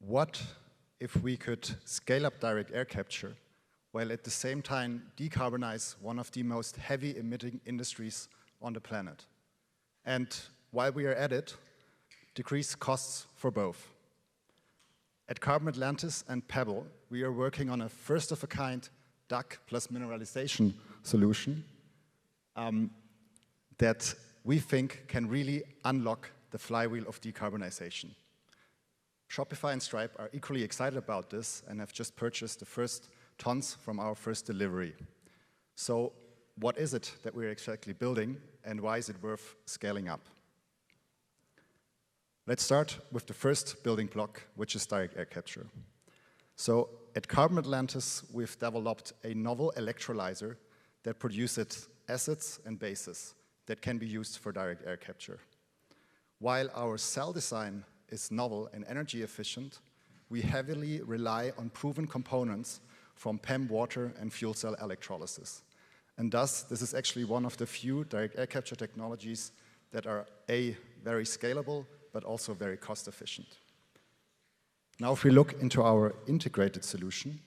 what if we could scale up direct air capture while at the same time decarbonize one of the most heavy emitting industries on the planet? And while we are at it, decrease costs for both. At Carbon Atlantis and Pebble, we are working on a first-of-a-kind DAC plus mineralization solution that we think can really unlock the flywheel of decarbonization. Shopify and Stripe are equally excited about this and have just purchased the first tons from our first delivery. So what is it that we're exactly building, and why is it worth scaling up? Let's start with the first building block, which is direct air capture. So at Carbon Atlantis, we've developed a novel electrolyzer that produces acids and bases that can be used for direct air capture. While our cell design is novel and energy efficient, we heavily rely on proven components from PEM water and fuel cell electrolysis. And thus, this is actually one of the few direct air capture technologies that are A, very scalable, but also very cost efficient. Now, if we look into our integrated solution,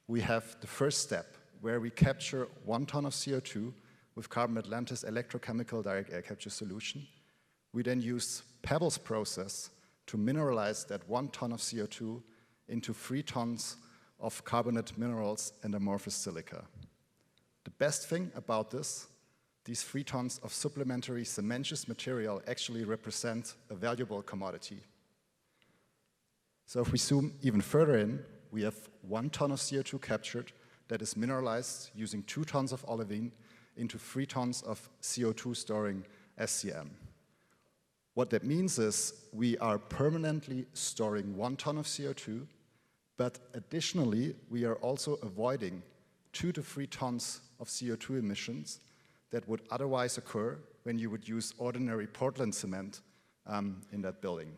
we have the first step where we capture 1 ton of CO2 with Carbon Atlantis electrochemical direct air capture solution. We then use Pebble's process to mineralize that 1 ton of CO2 into 3 tons of carbonate minerals and amorphous silica. The best thing about this, these 3 tons of supplementary cementitious material actually represent a valuable commodity. So if we zoom even further in, we have 1 ton of CO2 captured that is mineralized using 2 tons of olivine into 3 tons of CO2 storing SCM. What that means is we are permanently storing 1 ton of CO2, but additionally, we are also avoiding 2 to 3 tons of CO2 emissions that would otherwise occur when you would use ordinary Portland cement in that building.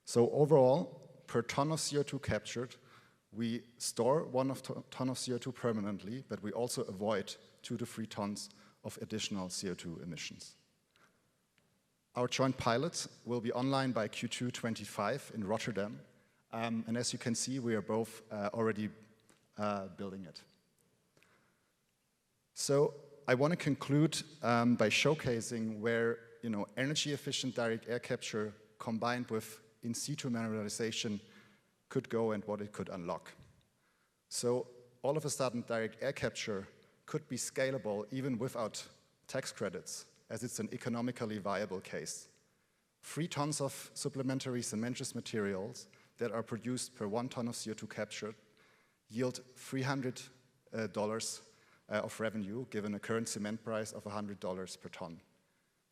So overall, per ton of CO2 captured, we store 1 ton of CO2 permanently, but we also avoid 2 to 3 tons of additional CO2 emissions. Our joint pilot will be online by Q2 25 in Rotterdam. And as you can see, we are both already building it. So I want to conclude by showcasing where energy-efficient direct air capture combined with in situ mineralization could go and what it could unlock. So all of a sudden, direct air capture could be scalable even without tax credits, as it's an economically viable case. 3 tons of supplementary cementitious materials that are produced per 1 ton of CO2 captured yield $300 of revenue, given a current cement price of $100 per ton.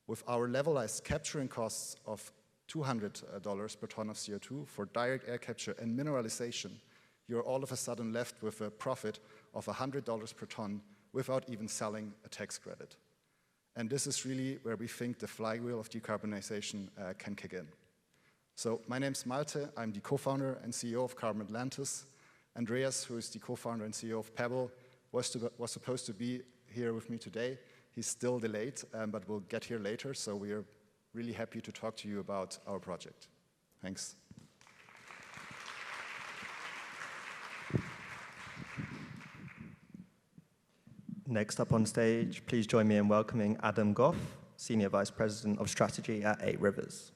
With our levelized capturing costs of $200 per ton of CO2 for direct air capture and mineralization, you're all of a sudden left with a profit of $100 per ton without even selling a tax credit. And this is really where we think the flywheel of decarbonization can kick in. So my name's Malte. I'm the co-founder and CEO of Carbon Atlantis. Andreas, who is the co-founder and CEO of Pebble, was supposed to be here with me today. He's still delayed, but will get here later. So we are really happy to talk to you about our project. Thanks. Next up on stage, please join me in welcoming Adam Goff, Senior Vice President of Strategy at 8 Rivers.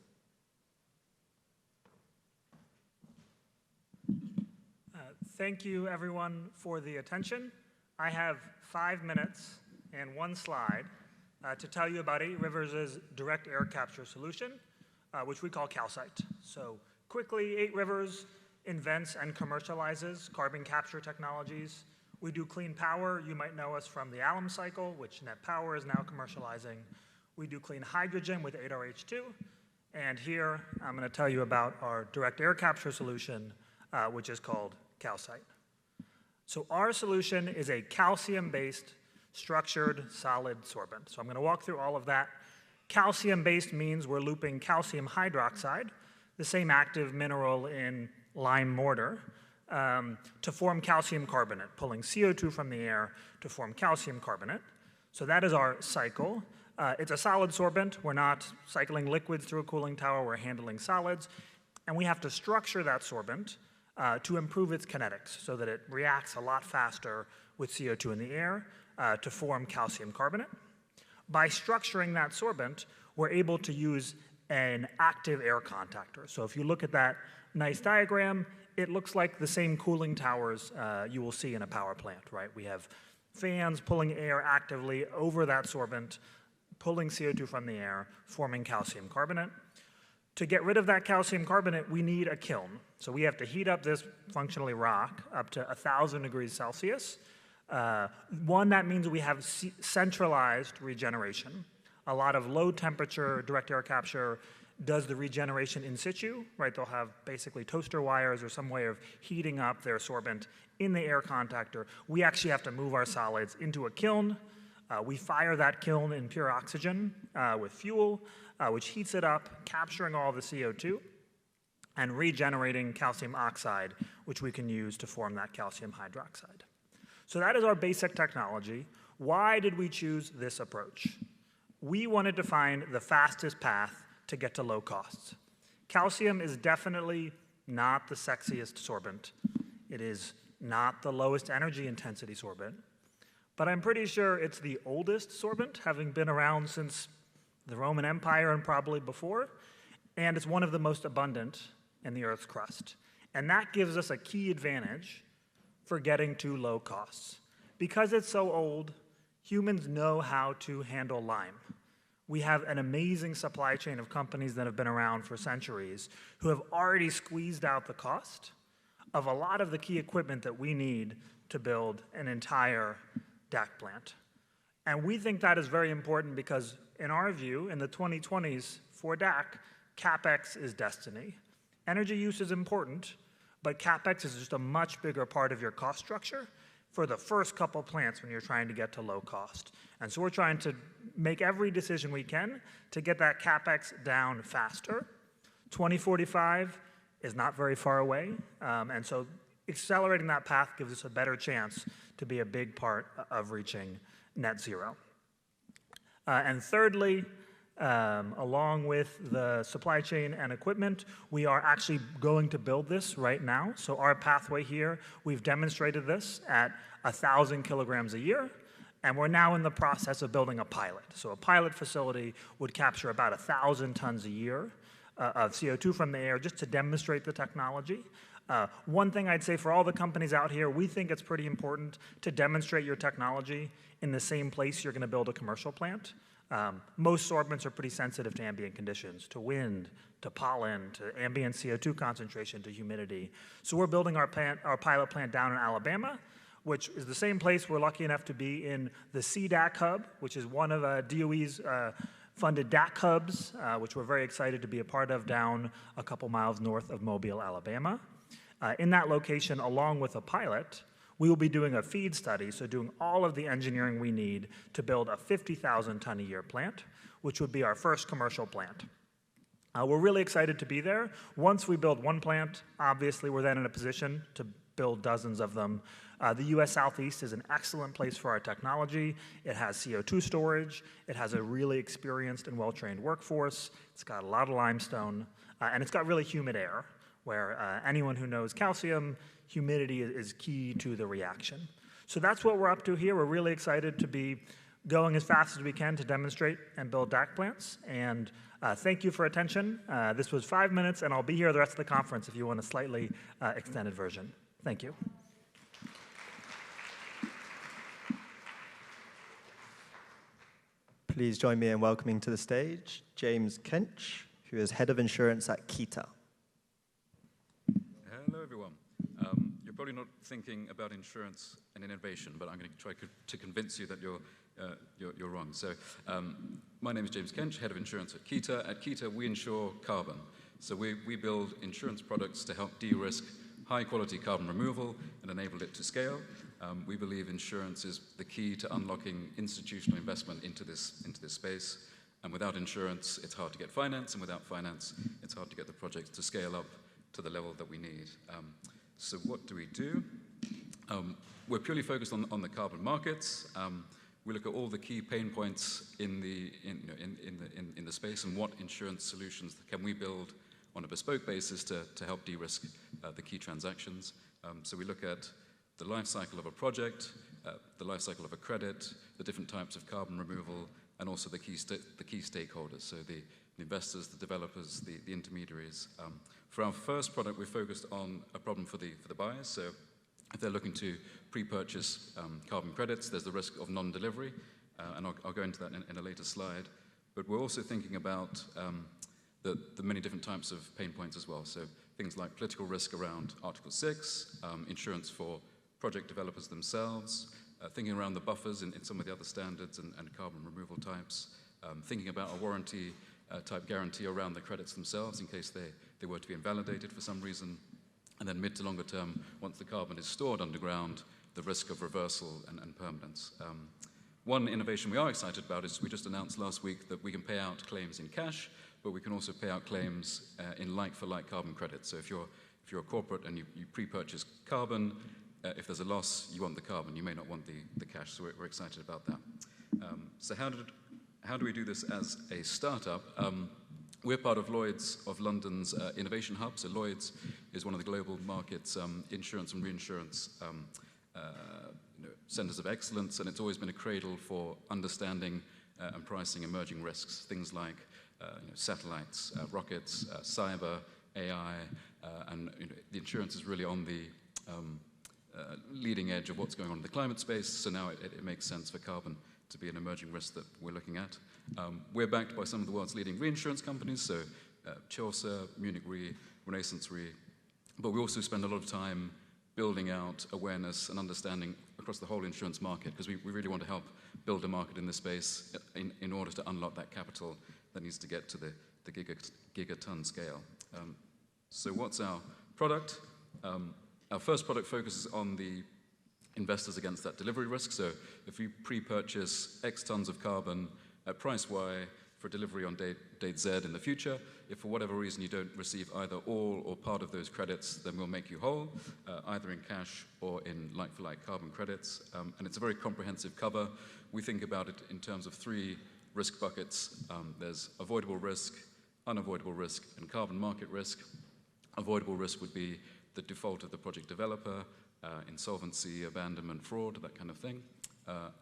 Thank you, everyone, for the attention. I have 5 minutes and 1 slide to tell you about 8 Rivers' direct air capture solution, which we call calcite. So quickly, 8 Rivers invents and commercializes carbon capture technologies. We do clean power. You might know us from the alum cycle, which Net Power is now commercializing. We do clean hydrogen with 8RH2. And here, I'm going to tell you about our direct air capture solution, which is called calcite. So our solution is a calcium-based structured solid sorbent. So I'm going to walk through all of that. Calcium-based means we're looping calcium hydroxide, the same active mineral in lime mortar, to form calcium carbonate, pulling CO2 from the air to form calcium carbonate. So that is our cycle. It's a solid sorbent. We're not cycling liquids through a cooling tower. We're handling solids. And we have to structure that sorbent to improve its kinetics so that it reacts a lot faster with CO2 in the air to form calcium carbonate. By structuring that sorbent, we're able to use an active air contactor. So if you look at that nice diagram, it looks like the same cooling towers you will see in a power plant, right? We have fans pulling air actively over that sorbent, pulling CO2 from the air, forming calcium carbonate. To get rid of that calcium carbonate, we need a kiln. So we have to heat up this functionally rock up to 1,000 degrees Celsius. One, that means we have centralized regeneration. A lot of low temperature direct air capture does the regeneration in situ, right? They'll have basically toaster wires or some way of heating up their sorbent in the air contactor. We actually have to move our solids into a kiln. We fire that kiln in pure oxygen with fuel, which heats it up, capturing all the CO2 and regenerating calcium oxide, which we can use to form that calcium hydroxide. So that is our basic technology. Why did we choose this approach? We wanted to find the fastest path to get to low costs. Calcium is definitely not the sexiest sorbent. It is not the lowest energy intensity sorbent, but I'm pretty sure it's the oldest sorbent, having been around since the Roman Empire and probably before, and it's one of the most abundant in the Earth's crust. And that gives us a key advantage for getting to low costs. Because it's so old, humans know how to handle lime. We have an amazing supply chain of companies that have been around for centuries who have already squeezed out the cost of a lot of the key equipment that we need to build an entire DAC plant. And we think that is very important because, in our view, in the 2020s for DAC, CapEx is destiny. Energy use is important, but CapEx is just a much bigger part of your cost structure for the first couple plants when you're trying to get to low cost. And so we're trying to make every decision we can to get that CapEx down faster. 2045 is not very far away, and so accelerating that path gives us a better chance to be a big part of reaching net zero. And thirdly, along with the supply chain and equipment, we are actually going to build this right now. So our pathway here, we've demonstrated this at 1,000 kilograms a year, and we're now in the process of building a pilot. So a pilot facility would capture about 1,000 tons a year of CO2 from the air just to demonstrate the technology. One thing I'd say for all the companies out here, we think it's pretty important to demonstrate your technology in the same place you're going to build a commercial plant. Most sorbents are pretty sensitive to ambient conditions, to wind, to pollen, to ambient CO2 concentration, to humidity. So we're building our pilot plant down in Alabama, which is the same place we're lucky enough to be in the CDAC hub, which is one of DOE's funded DAC hubs, which we're very excited to be a part of down a couple miles north of Mobile, Alabama. In that location, along with a pilot, we will be doing a feed study, so doing all of the engineering we need to build a 50,000 ton a year plant, which would be our first commercial plant. We're really excited to be there. Once we build one plant, obviously we're then in a position to build dozens of them. The US Southeast is an excellent place for our technology. It has CO2 storage. It has a really experienced and well-trained workforce. It's got a lot of limestone, and it's got really humid air, where anyone who knows calcium, humidity is key to the reaction. So that's what we're up to here. We're really excited to be going as fast as we can to demonstrate and build DAC plants. And thank you for attention. This was 5 minutes, and I'll be here the rest of the conference if you want a slightly extended version. Thank you. Please join me in welcoming to the stage James Kench, who is Head of Insurance at Kita. Hello, everyone. You're probably not thinking about insurance and innovation, but I'm going to try to convince you that you're wrong. So my name is James Kench, Head of Insurance at Kita. At Kita, we insure carbon. So we build insurance products to help de-risk high-quality carbon removal and enable it to scale. We believe insurance is the key to unlocking institutional investment into this space. And without insurance, it's hard to get finance, and without finance, it's hard to get the projects to scale up to the level that we need. So what do we do? We're purely focused on the carbon markets. We look at all the key pain points in the space and what insurance solutions can we build on a bespoke basis to help de-risk the key transactions. So we look at the life cycle of a project, the life cycle of a credit, the different types of carbon removal, and also the key stakeholders, so the investors, the developers, the intermediaries. For our first product, we focused on a problem for the buyers. So if they're looking to pre-purchase carbon credits, there's the risk of non-delivery, and I'll go into that in a later slide. But we're also thinking about the many different types of pain points as well. So things like political risk around Article 6, insurance for project developers themselves, thinking around the buffers in some of the other standards and carbon removal types, thinking about a warranty type guarantee around the credits themselves in case they were to be invalidated for some reason, and then mid to longer term, once the carbon is stored underground, the risk of reversal and permanence. One innovation we are excited about is we just announced last week that we can pay out claims in cash, but we can also pay out claims in like-for-like carbon credits. So if you're a corporate and you pre-purchase carbon, if there's a loss, you want the carbon. You may not want the cash, so we're excited about that. So how do we do this as a startup? We're part of Lloyd's of London's innovation hub. So Lloyd's is one of the global market's insurance and reinsurance centers of excellence, and it's always been a cradle for understanding and pricing emerging risks, things like satellites, rockets, cyber, AI, and the insurance is really on the leading edge of what's going on in the climate space, so now it makes sense for carbon to be an emerging risk that we're looking at. We're backed by some of the world's leading reinsurance companies, so Chaucer, Munich Re, Renaissance Re, but we also spend a lot of time building out awareness and understanding across the whole insurance market, because we really want to help build a market in this space in order to unlock that capital that needs to get to the gigaton scale. So what's our product? Our first product focuses on the investors against that delivery risk. So if you pre-purchase X tons of carbon at price Y for delivery on date Z in the future, if for whatever reason you don't receive either all or part of those credits, then we'll make you whole, either in cash or in like-for-like carbon credits. And it's a very comprehensive cover. We think about it in terms of 3 risk buckets. There's avoidable risk, unavoidable risk, and carbon market risk. Avoidable risk would be the default of the project developer, insolvency, abandonment, fraud, that kind of thing.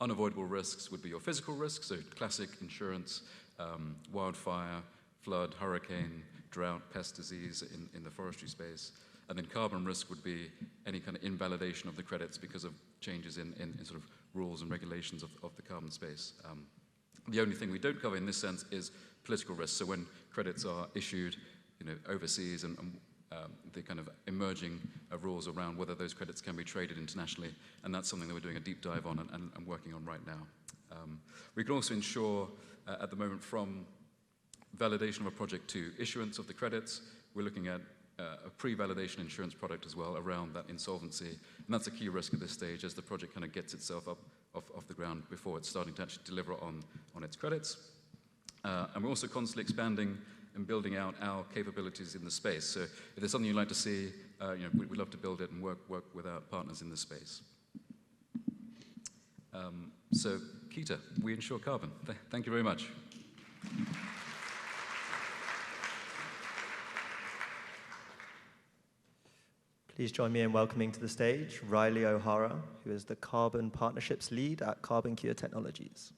Unavoidable risks would be your physical risks, so classic insurance, wildfire, flood, hurricane, drought, pest disease in the forestry space. And then carbon risk would be any kind of invalidation of the credits because of changes in sort of rules and regulations of the carbon space. The only thing we don't cover in this sense is political risk. So when credits are issued overseas and the kind of emerging rules around whether those credits can be traded internationally, and that's something that we're doing a deep dive on and working on right now. We can also ensure, at the moment, from validation of a project to issuance of the credits, we're looking at a pre-validation insurance product as well around that insolvency, and that's a key risk at this stage as the project kind of gets itself up off the ground before it's starting to actually deliver on its credits. And we're also constantly expanding and building out our capabilities in the space. So if there's something you'd like to see, we'd love to build it and work with our partners in the space. So Kita, we insure carbon. Thank you very much. Please join me in welcoming to the stage Reilly O'Hara, who is the Carbon Partnerships Lead at CarbonCure Technologies.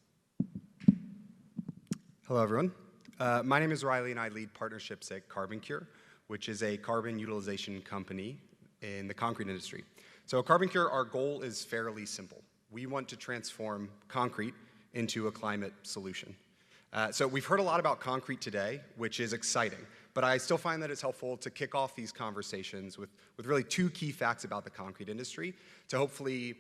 Hello, everyone. My name is Reilly, and I lead partnerships at CarbonCure, which is a carbon utilization company in the concrete industry. So at CarbonCure, our goal is fairly simple. We want to transform concrete into a climate solution. So we've heard a lot about concrete today, which is exciting, but I still find that it's helpful to kick off these conversations with really 2 key facts about the concrete industry to hopefully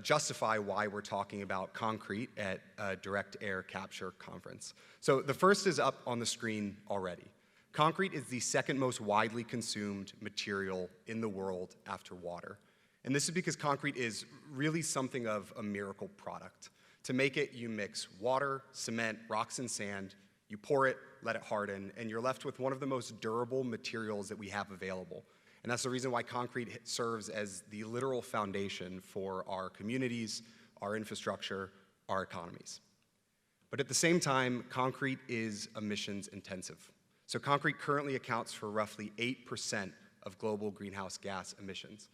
justify why we're talking about concrete at a direct air capture conference. So the first is up on the screen already. Concrete is the 2nd most widely consumed material in the world after water. And this is because concrete is really something of a miracle product. To make it, you mix water, cement, rocks, and sand, you pour it, let it harden, and you're left with one of the most durable materials that we have available. And that's the reason why concrete serves as the literal foundation for our communities, our infrastructure, our economies. But at the same time, concrete is emissions intensive. So concrete currently accounts for roughly 8% of global greenhouse gas emissions.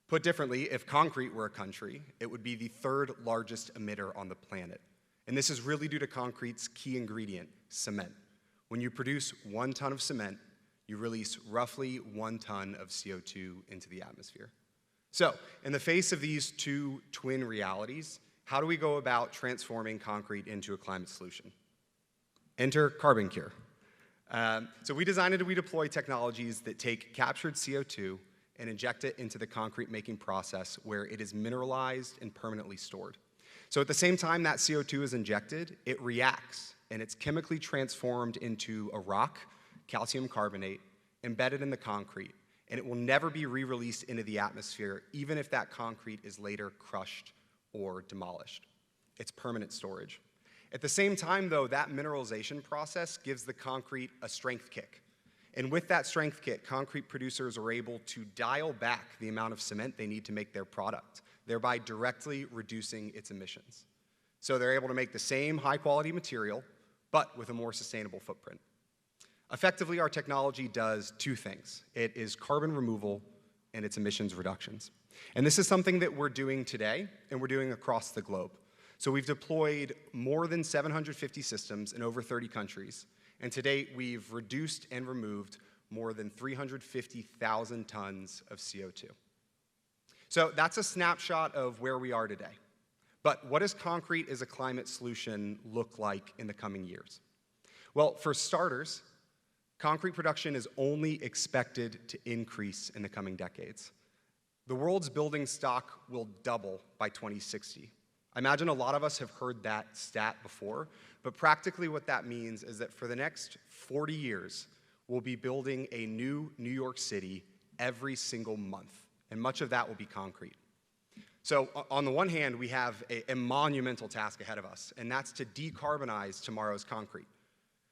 Put differently, if concrete were a country, it would be the third largest emitter on the planet. And this is really due to concrete's key ingredient, cement. When you produce 1 ton of cement, you release roughly 1 ton of CO2 into the atmosphere. So, in the face of these two twin realities, how do we go about transforming concrete into a climate solution? Enter CarbonCure. So we designed and we deploy technologies that take captured CO2 and inject it into the concrete making process where it is mineralized and permanently stored. So at the same time that CO2 is injected, it reacts and it's chemically transformed into a rock, calcium carbonate, embedded in the concrete, and it will never be re-released into the atmosphere even if that concrete is later crushed or demolished. It's permanent storage. At the same time though, that mineralization process gives the concrete a strength kick. And with that strength kick, concrete producers are able to dial back the amount of cement they need to make their product, thereby directly reducing its emissions. So they're able to make the same high-quality material, but with a more sustainable footprint. Effectively, our technology does two things. It is carbon removal and it's emissions reductions. And this is something that we're doing today, and we're doing across the globe. So we've deployed more than 750 systems in over 30 countries. And to date, we've reduced and removed more than 350,000 tons of CO2. So that's a snapshot of where we are today. But what does concrete as a climate solution look like in the coming years? Well, for starters, concrete production is only expected to increase in the coming decades. The world's building stock will double by 2060. I imagine a lot of us have heard that stat before, but practically what that means is that for the next 40 years, we'll be building a new New York City every single month, and much of that will be concrete. So on the one hand, we have a monumental task ahead of us, and that's to decarbonize tomorrow's concrete.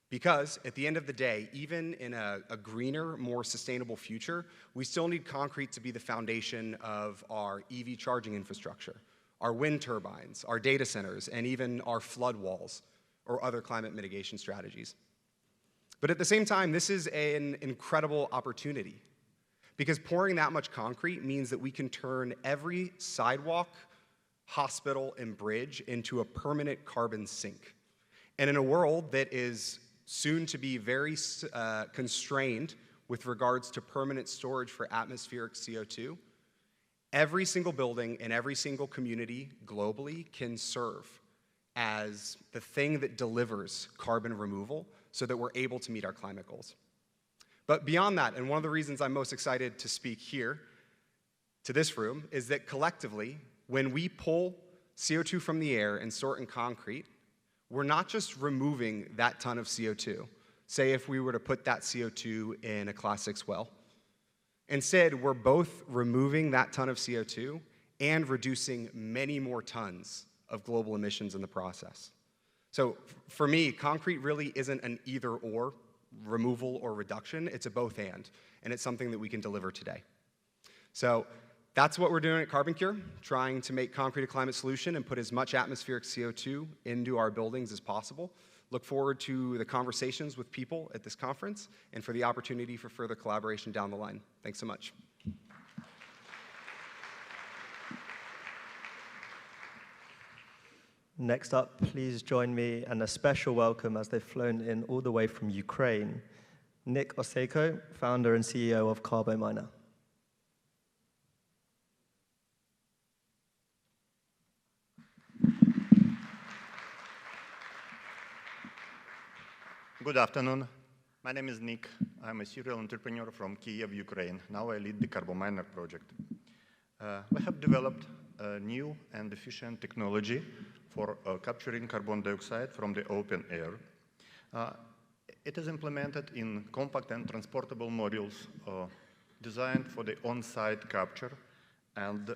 Because at the end of the day, even in a greener, more sustainable future, we still need concrete to be the foundation of our EV charging infrastructure, our wind turbines, our data centers, and even our flood walls or other climate mitigation strategies. But at the same time, this is an incredible opportunity because pouring that much concrete means that we can turn every sidewalk, hospital, and bridge into a permanent carbon sink. And in a world that is soon to be very constrained with regards to permanent storage for atmospheric CO2, every single building and every single community globally can serve as the thing that delivers carbon removal so that we're able to meet our climate goals. But beyond that, and one of the reasons I'm most excited to speak here to this room is that collectively, when we pull CO2 from the air and store it in concrete, we're not just removing that ton of CO2, say if we were to put that CO2 in a Class 6 well. Instead, we're both removing that ton of CO2 and reducing many more tons of global emissions in the process. So for me, concrete really isn't an either-or, removal or reduction, it's a both and it's something that we can deliver today. So that's what we're doing at CarbonCure, trying to make concrete a climate solution and put as much atmospheric CO2 into our buildings as possible. Look forward to the conversations with people at this conference and for the opportunity for further collaboration down the line. Thanks so much. Next up, please join me and a special welcome as they've flown in all the way from Ukraine, Nick Oseyko, founder and CEO of Carbominer. Good afternoon. My name is Nick. I'm a serial entrepreneur from Kyiv, Ukraine. Now I lead the Carbominer project. We have developed a new and efficient technology for capturing carbon dioxide from the open air. It is implemented in compact and transportable modules designed for the on-site capture, and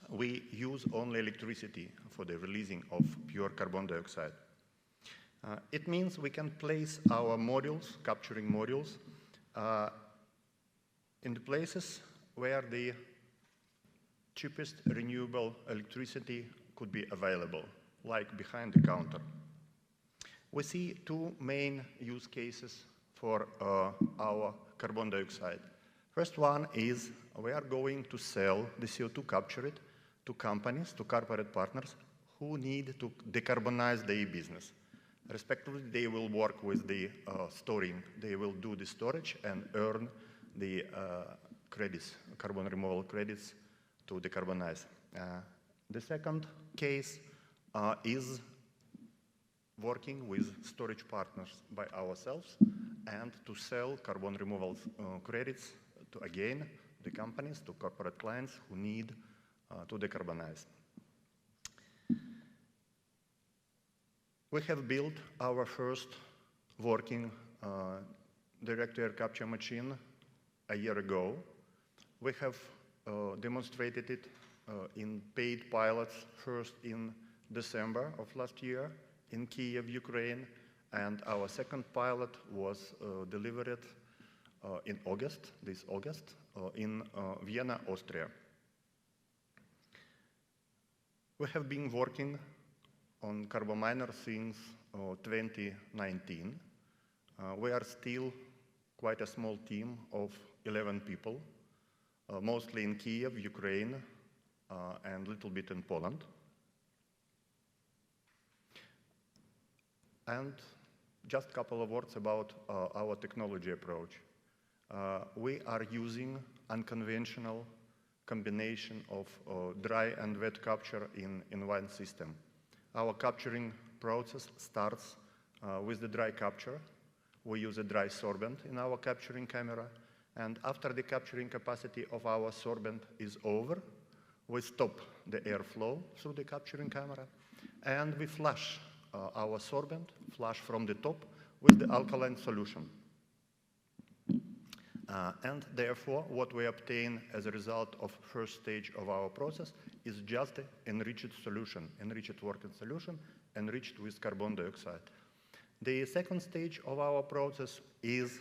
we use only electricity for the releasing of pure carbon dioxide. It means we can place our modules, capturing modules, in the places where the cheapest renewable electricity could be available, like behind the counter. We see two main use cases for our carbon dioxide. First one is we are going to sell the CO2 captured to companies, to corporate partners who need to decarbonize their business. Respectively, they will work with the storing. They will do the storage and earn the credits, carbon removal credits to decarbonize. The second case is working with storage partners by ourselves and to sell carbon removal credits to, again, the companies, to corporate clients who need to decarbonize. We have built our first working direct air capture machine a year ago. We have demonstrated it in paid pilots first in December of last year in Kyiv, Ukraine, and our second pilot was delivered in August, this August, in Vienna, Austria. We have been working on Carbominer since 2019. We are still quite a small team of 11 people, mostly in Kyiv, Ukraine, and a little bit in Poland. And just a couple of words about our technology approach. We are using unconventional combination of dry and wet capture in one system. Our capturing process starts with the dry capture. We use a dry sorbent in our capturing camera, and after the capturing capacity of our sorbent is over, we stop the airflow through the capturing camera, and we flush our sorbent, flush from the top with the alkaline solution. And therefore, what we obtain as a result of first stage of our process is just an enriched solution, enriched working solution, enriched with carbon dioxide. The second stage of our process is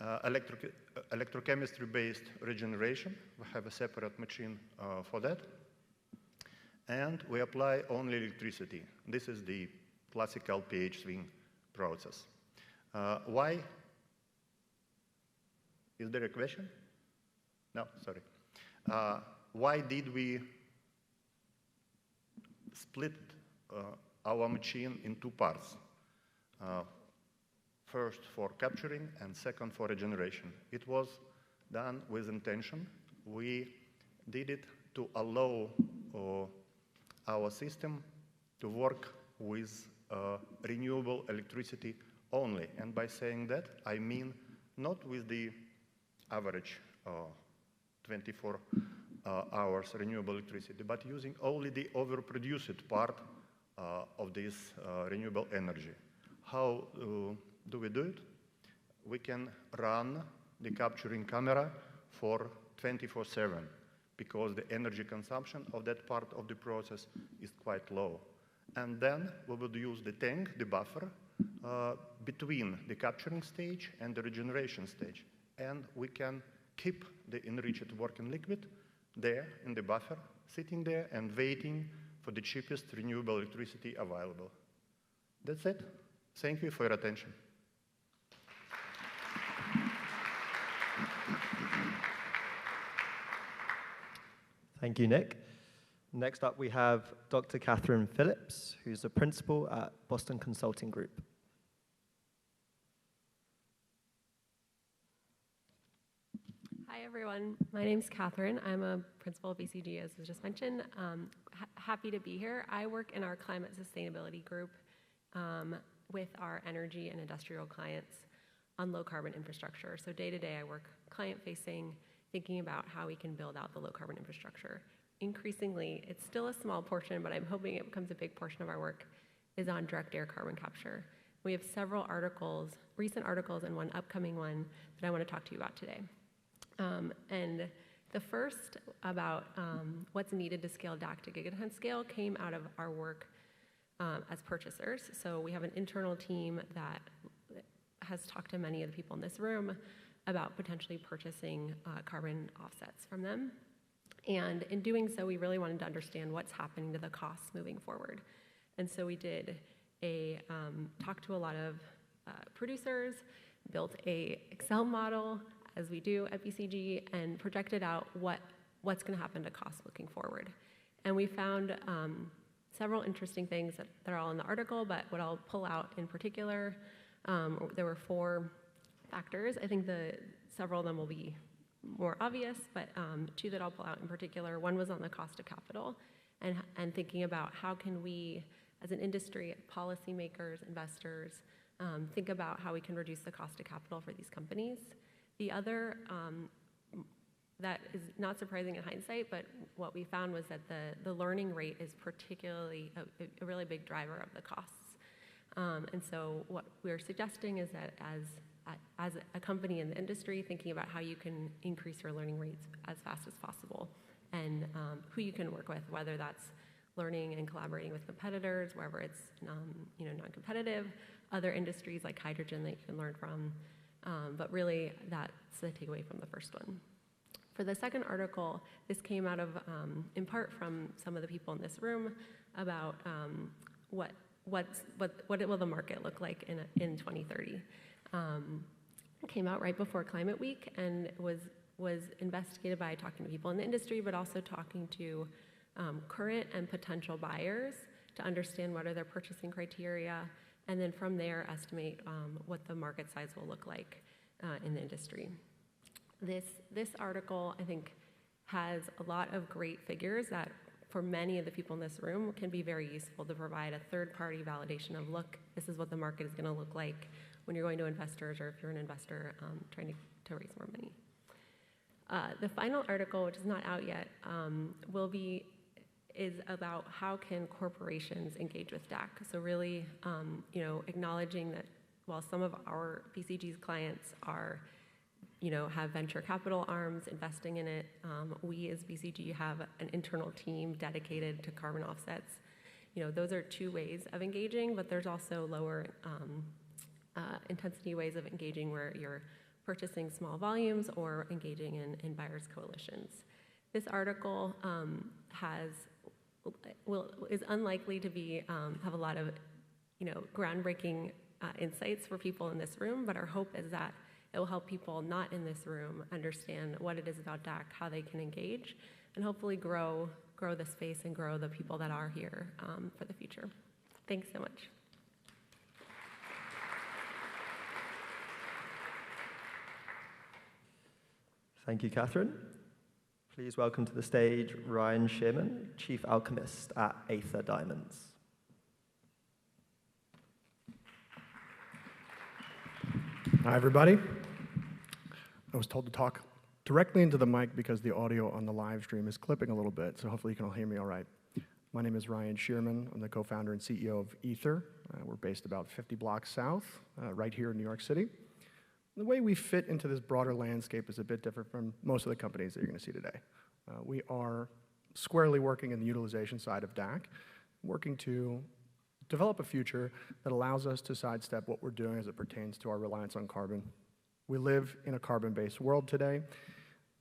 electrochemistry-based regeneration. We have a separate machine for that. And we apply only electricity. This is the classical pH swing process. Why? Is there a question? No, sorry. Why did we split our machine in two parts? First for capturing and second for regeneration. It was done with intention. We did it to allow our system to work with renewable electricity only. And by saying that, I mean not with the average 24 hours renewable electricity, but using only the overproduced part of this renewable energy. How do we do it? We can run the capturing camera for 24/7 because the energy consumption of that part of the process is quite low. And then we would use the tank, the buffer, between the capturing stage and the regeneration stage. And we can keep the enriched working liquid there in the buffer, sitting there and waiting for the cheapest renewable electricity available. That's it. Thank you for your attention. Thank you, Nick. Next up, we have Dr. Katherine Phillips, who's a principal at Boston Consulting Group. Hi, everyone. My name's Katherine. I'm a principal of BCG, as was just mentioned. Happy to be here. I work in our climate sustainability group with our energy and industrial clients on low carbon infrastructure. So day to day, I work client-facing, thinking about how we can build out the low carbon infrastructure. Increasingly, it's still a small portion, but I'm hoping it becomes a big portion of our work, is on direct air carbon capture. We have several articles, recent articles, and one upcoming one that I want to talk to you about today. And the first about what's needed to scale DAC to gigaton scale came out of our work as purchasers. So we have an internal team that has talked to many of the people in this room about potentially purchasing carbon offsets from them. And in doing so, we really wanted to understand what's happening to the costs moving forward. And so we did talked to a lot of producers, built a Excel model, as we do at BCG, and projected out what's going to happen to costs looking forward. And we found several interesting things that are all in the article, but what I'll pull out in particular, there were 4 factors. I think several of them will be more obvious, but 2 that I'll pull out in particular. One was on the cost of capital, and thinking about how can we, as an industry, policymakers, investors, think about how we can reduce the cost of capital for these companies. The other, that is not surprising in hindsight, but what we found was that the learning rate is particularly a really big driver of the costs. And so what we're suggesting is that as a company in the industry, thinking about how you can increase your learning rates as fast as possible, and who you can work with, whether that's learning and collaborating with competitors, wherever it's non-competitive, other industries like hydrogen that you can learn from, but really that's the takeaway from the first one. For the second article, this came out of, in part from some of the people in this room, about what will the market look like in 2030. It came out right before Climate Week and was investigated by talking to people in the industry, but also talking to current and potential buyers to understand what are their purchasing criteria, and then from there estimate what the market size will look like in the industry. This article, I think, has a lot of great figures that for many of the people in this room can be very useful to provide a third-party validation of, look, this is what the market is going to look like when you're going to investors, or if you're an investor trying to raise more money. The final article, which is not out yet, is about how can corporations engage with DAC. So really, acknowledging that while some of our BCG's clients are, have venture capital arms investing in it, we as BCG have an internal team dedicated to carbon offsets. Those are 2 ways of engaging, but there's also lower intensity ways of engaging where you're purchasing small volumes or engaging in buyers' coalitions. This article is unlikely to be have a lot of groundbreaking insights for people in this room, but our hope is that it will help people not in this room understand what it is about DAC, how they can engage, and hopefully grow the space and grow the people that are here for the future. Thanks so much. Thank you, Katherine. Please welcome to the stage Ryan Shearman, Chief Alchemist at Aether Diamonds. Hi, everybody. I was told to talk directly into the mic because the audio on the live stream is clipping a little bit, so hopefully you can all hear me all right. My name is Ryan Shearman. I'm the co-founder and CEO of Aether. We're based about 50 blocks south, right here in New York City. The way we fit into this broader landscape is a bit different from most of the companies that you're going to see today. We are squarely working in the utilization side of DAC, working to develop a future that allows us to sidestep what we're doing as it pertains to our reliance on carbon. We live in a carbon-based world today,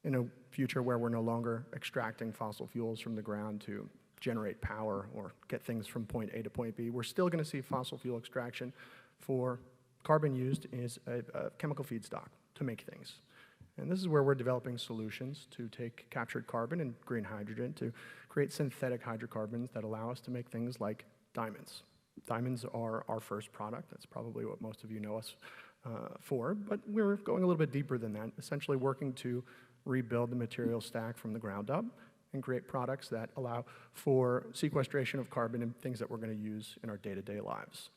in a future where we're no longer extracting fossil fuels from the ground to generate power or get things from point A to point B. We're still going to see fossil fuel extraction for carbon used as a chemical feedstock to make things. And this is where we're developing solutions to take captured carbon and green hydrogen to create synthetic hydrocarbons that allow us to make things like diamonds. Diamonds are our first product. That's probably what most of you know us for, but we're going a little bit deeper than that, essentially working to rebuild the material stack from the ground up and create products that allow for sequestration of carbon and things that we're going to use in our day-to-day lives.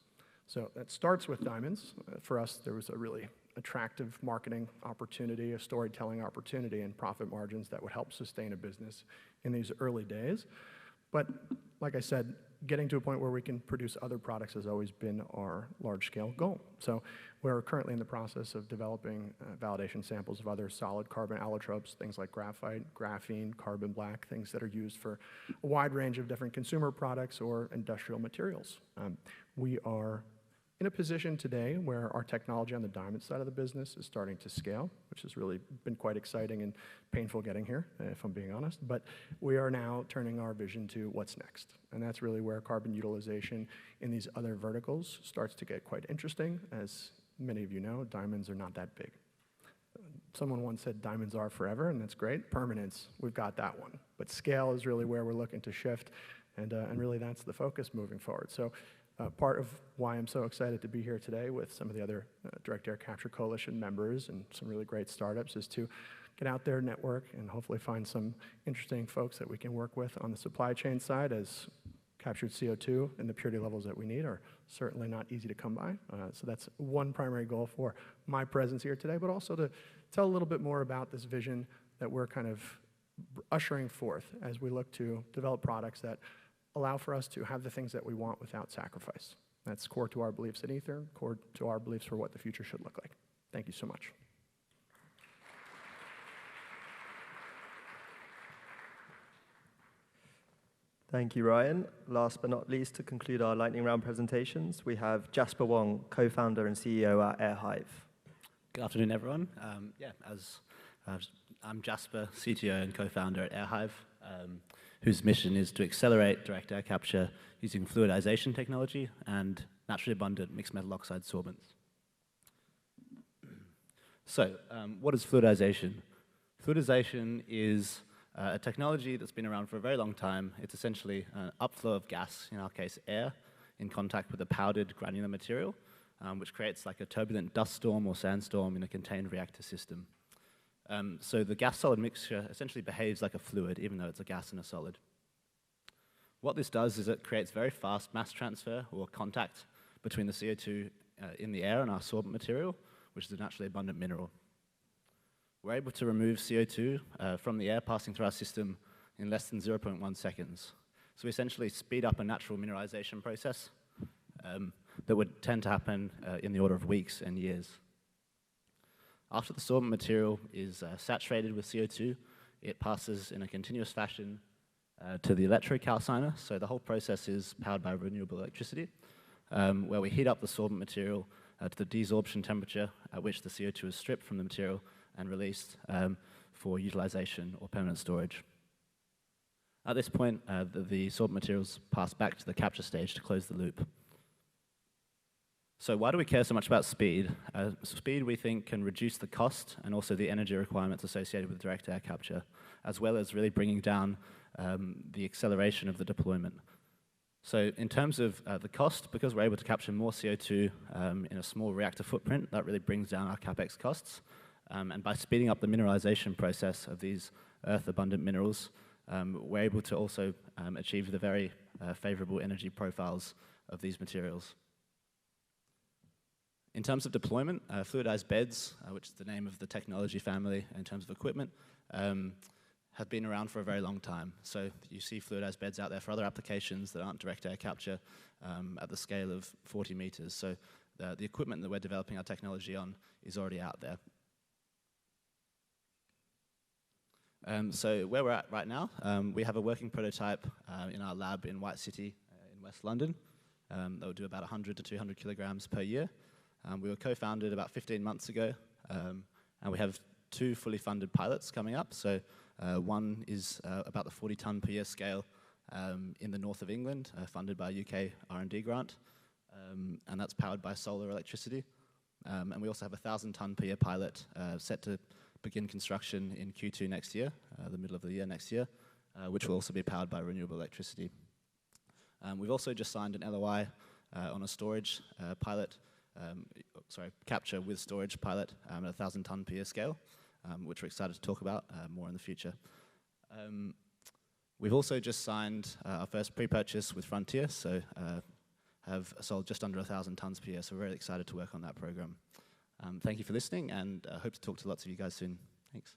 So that starts with diamonds. For us, there was a really attractive marketing opportunity, a storytelling opportunity, and profit margins that would help sustain a business in these early days. But like I said, getting to a point where we can produce other products has always been our large-scale goal. So we're currently in the process of developing validation samples of other solid carbon allotropes, things like graphite, graphene, carbon black, things that are used for a wide range of different consumer products or industrial materials. We are in a position today where our technology on the diamond side of the business is starting to scale, which has really been quite exciting and painful getting here, if I'm being honest. But we are now turning our vision to what's next. And that's really where carbon utilization in these other verticals starts to get quite interesting. As many of you know, diamonds are not that big. Someone once said diamonds are forever, and that's great. Permanence, we've got that one. But scale is really where we're looking to shift, and really that's the focus moving forward. So part of why I'm so excited to be here today with some of the other Direct Air Capture Coalition members and some really great startups is to get out there, network, and hopefully find some interesting folks that we can work with on the supply chain side, as captured CO2 and the purity levels that we need are certainly not easy to come by. So that's one primary goal for my presence here today, but also to tell a little bit more about this vision that we're kind of ushering forth as we look to develop products that allow for us to have the things that we want without sacrifice. That's core to our beliefs at Aether, core to our beliefs for what the future should look like. Thank you so much. Thank you, Ryan. Last but not least, to conclude our lightning round presentations, we have Jasper Wong, co-founder and CEO at Airhive. Good afternoon, everyone. I'm Jasper, CTO and co-founder at Airhive, whose mission is to accelerate direct air capture using fluidization technology and naturally abundant mixed metal oxide sorbents. So, what is fluidization? Fluidization is a technology that's been around for a very long time. It's essentially an upflow of gas, in our case air, in contact with a powdered granular material, which creates like a turbulent dust storm or sandstorm in a contained reactor system. So the gas-solid mixture essentially behaves like a fluid, even though it's a gas and a solid. What this does is it creates very fast mass transfer or contact between the CO2 in the air and our sorbent material, which is a naturally abundant mineral. We're able to remove CO2 from the air passing through our system in less than 0.1 seconds. So we essentially speed up a natural mineralization process that would tend to happen in the order of weeks and years. After the sorbent material is saturated with CO2, it passes in a continuous fashion to the electrocalciner. So the whole process is powered by renewable electricity, where we heat up the sorbent material to the desorption temperature at which the CO2 is stripped from the material and released for utilization or permanent storage. At this point, the sorbent materials pass back to the capture stage to close the loop. So why do we care so much about speed? Speed, we think, can reduce the cost and also the energy requirements associated with direct air capture, as well as really bringing down the acceleration of the deployment. So in terms of the cost, because we're able to capture more CO2 in a small reactor footprint, that really brings down our CapEx costs. And by speeding up the mineralization process of these earth-abundant minerals, we're able to also achieve the very favorable energy profiles of these materials. In terms of deployment, fluidized beds, which is the name of the technology family in terms of equipment, have been around for a very long time. So you see fluidized beds out there for other applications that aren't direct air capture at the scale of 40 meters. So the equipment that we're developing our technology on is already out there. So where we're at right now, we have a working prototype in our lab in White City in West London that will do about 100 to 200 kilograms per year. We were co-founded about 15 months ago, and we have 2 fully funded pilots coming up. So one is about the 40-ton per year scale in the north of England, funded by a UK R&D grant, and that's powered by solar electricity. And we also have a 1,000-ton per year pilot set to begin construction in Q2 next year, the middle of the year next year, which will also be powered by renewable electricity. We've also just signed an LOI on a storage pilot, capture with storage pilot at a 1,000-ton per year scale, which we're excited to talk about more in the future. We've also just signed our first pre-purchase with Frontier, so have sold just under 1,000 tons per year, so we're really excited to work on that program. Thank you for listening, and I hope to talk to lots of you guys soon. Thanks.